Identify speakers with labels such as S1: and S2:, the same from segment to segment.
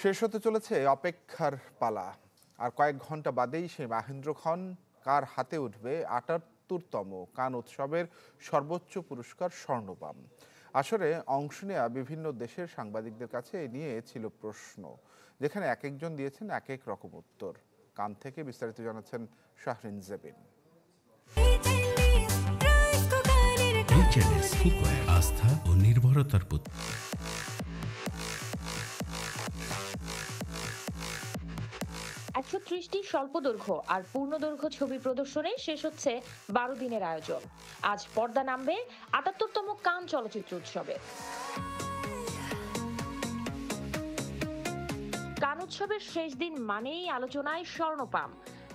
S1: শেষ হতে চলেছে অপেক্ষার পালা। আর কয়েক ঘন্টা বাদেই সেই মাহেন্দ্র খন কার হাতে উঠবে ৭৮তম কান উৎসবের সর্বোচ্চ পুরস্কার স্বর্ণপাম। আসরে অংশ নেওয়া বিভিন্ন দেশের সাংবাদিকদের কাছে এ নিয়ে ছিল প্রশ্ন, যেখানে এক একজন দিয়েছেন এক এক রকম উত্তর। কান থেকে বিস্তারিত জানাচ্ছেন শাহরিন জেবিন।
S2: আস্থা ও নির্ভরতার প্রতীক।
S3: ১৩০টি স্বল্পদৈর্ঘ্য আর পূর্ণদৈর্ঘ্য ছবি প্রদর্শনে শেষ হচ্ছে ১২ দিনের আয়োজন। আজ পর্দা নামবে ৭৮তম কান চলচ্চিত্র উৎসবে। কান উৎসবের শেষ দিন মানেই আলোচনায় স্বর্ণপাম।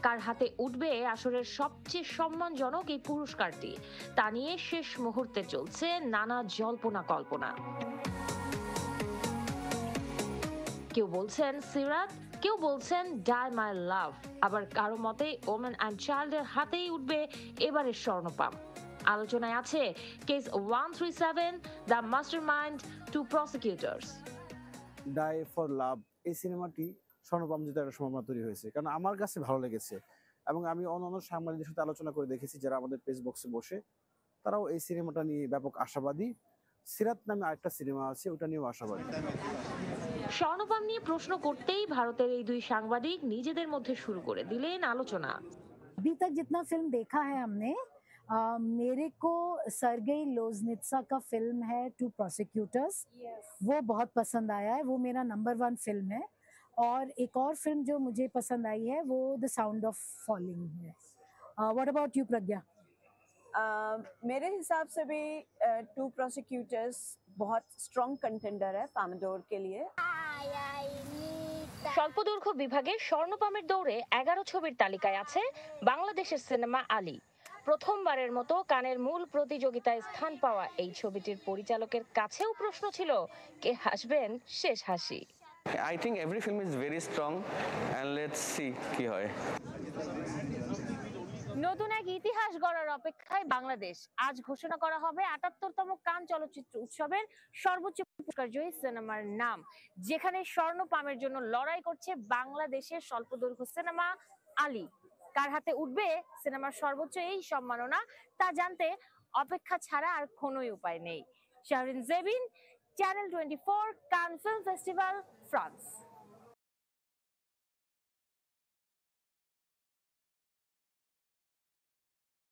S3: কার হাতে উঠবে আসরের সবচেয়ে সম্মানজনক এই পুরস্কারটি, তা নিয়ে শেষ মুহূর্তে চলছে নানা জল্পনা কল্পনা। কেউ বলছেন সিরাত, কেউ বলছেন ডাই মাই লাভ, আবার কারো মতে ওমেন অ্যান্ড চাইল্ডের হাতেই উঠবে এবারের স্বর্ণপাম। আলোচনায় আছে case 137, the mastermind, two prosecutors.
S4: Die for love এই সিনেমাটি স্বর্ণপাম জেতার একটা সম্ভাবনা তৈরি হয়েছে, কারণ আমার কাছে ভালো লেগেছে এবং আমি অন্যান্য সাংবাদিকদের সাথে আলোচনা করে দেখেছি যারা আমাদের পেজ বক্সে বসে, তারাও এই সিনেমাটা নিয়ে ব্যাপক আশাবাদী। সিরাত নামে আরেকটা সিনেমা আছে, ওটা নিয়েও আশাবাদী।
S3: স্বর্ণপাম নিয়ে প্রশ্ন করতেই ভারতের এই দুই সাংবাদিক নিজেদের মধ্যে শুরু করে দিলেন আলোচনা।
S5: अभी तक जितना फिल्म देखा है हमने, मेरे को सर्गेई लोजनित्सा का फिल्म है टू प्रोसिक्यूटर्स, वो बहुत पसंद आया है, वो मेरा नंबर 1 फिल्म है। और एक और फिल्म जो मुझे पसंद आई है वो द साउंड ऑफ फॉलिंग है। व्हाट अबाउट यू प्रज्ञा?
S6: मेरे हिसाब से भी टू प्रोसिक्यूटर्स बहुत स्ट्रॉन्ग कंटेंडर है पैमाडोर के लिए।
S3: স্বল্পদৈর্ঘ্য বিভাগে স্বর্ণপামের দৌড়ে ১১ ছবির তালিকায় আছে বাংলাদেশের সিনেমা আলী। প্রথমবারের মতো কানের মূল প্রতিযোগিতায় স্থান পাওয়া এই ছবিটির পরিচালকের কাছেও প্রশ্ন ছিল, কে হাসবেন শেষ হাসি।
S7: I think every film is very strong and let's see কি হয়।
S3: নতুন এক ইতিহাস গড়ার অপেক্ষায় বাংলাদেশ। আজ ঘোষণা করা হবে ৭৮তম কান চলচ্চিত্র উৎসবের সর্বোচ্চ পুরস্কার জয়ী সিনেমার নাম, যেখানে স্বর্ণপামের জন্য লড়াই করছে বাংলাদেশের স্বল্পদৈর্ঘ্য সিনেমা আলী। কার হাতে উঠবে সিনেমার সর্বোচ্চ এই সম্মাননা, তা জানতে অপেক্ষা ছাড়া আর কোনোই উপায় নেই। শাহরিন জেবিন, চ্যানেল 24, কান ফিল্ম ফেস্টিভ্যাল, ফ্রান্স।